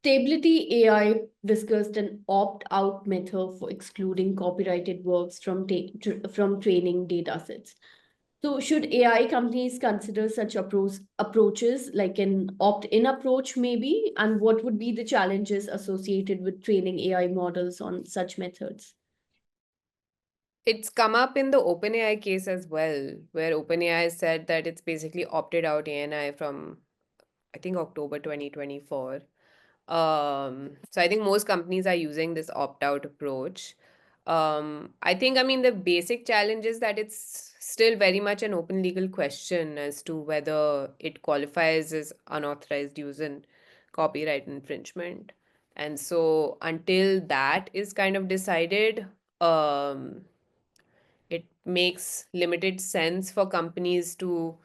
Stability AI discussed an opt-out method for excluding copyrighted works from training datasets. So, should AI companies consider such approaches like an opt-in approach, maybe? And what would be the challenges associated with training AI models on such methods? It's come up in the OpenAI case as well, where OpenAI said that it's basically opted out ANI from, I think, October 2024. So I think most companies are using this opt-out approach. I mean, the basic challenge is that it's still very much an open legal question as to whether it qualifies as unauthorized use and copyright infringement. And so until that is kind of decided, um, it makes limited sense for companies to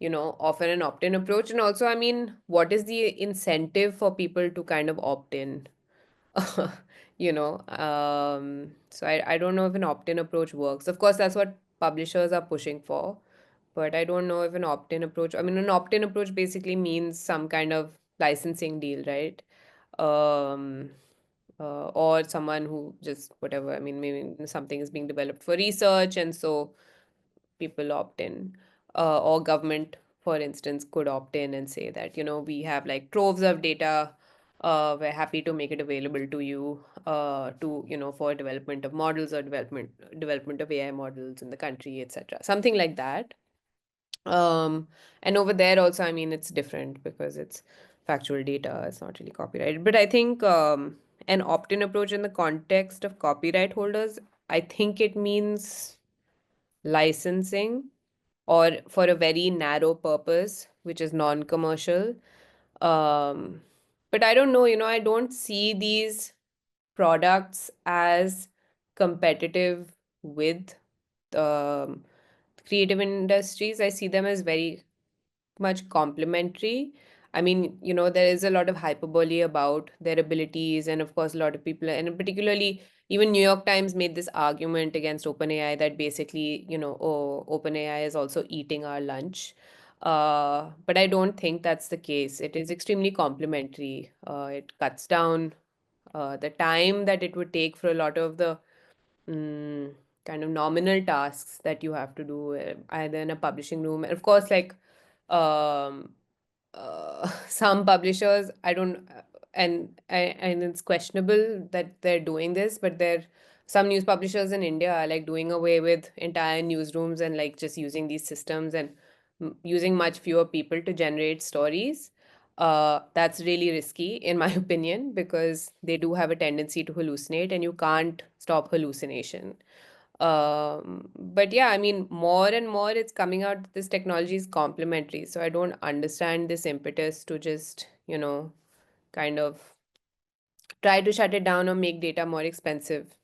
offer an opt-in approach. And also, I mean, what is the incentive for people to kind of opt in? So I don't know if an opt-in approach works. Of course, that's what publishers are pushing for, but I don't know if an opt-in approach, I mean, an opt-in approach basically means some kind of licensing deal, right? Um, or someone who just whatever, I mean, maybe something is being developed for research, and so people opt in, or government, for instance, could opt in and say that we have like troves of data, we're happy to make it available to you, to for development of models or development of AI models in the country, etc., something like that. And over there also, I mean, it's different because it's factual data, it's not really copyrighted. But I think an opt-in approach in the context of copyright holders, I think it means licensing or for a very narrow purpose, which is non-commercial. Um, but I don't know, I don't see these products as competitive with um, creative industries. I see them as very much complementary. I mean, there is a lot of hyperbole about their abilities, and of course, a lot of people, and particularly even New York Times made this argument against OpenAI that basically, oh, OpenAI is also eating our lunch. But I don't think that's the case. It is extremely complementary. It cuts down the time that it would take for a lot of the mm, kind of nominal tasks that you have to do, either in a publishing room. And of course, like um, some publishers, I don't, and it's questionable that they're doing this, but some news publishers in India are like doing away with entire newsrooms and like just using these systems and using much fewer people to generate stories. That's really risky, in my opinion, because they do have a tendency to hallucinate, and you can't stop hallucination. But yeah, I mean, more and more it's coming out that this technology is complementary. So I don't understand this impetus to just, kind of try to shut it down or make data more expensive.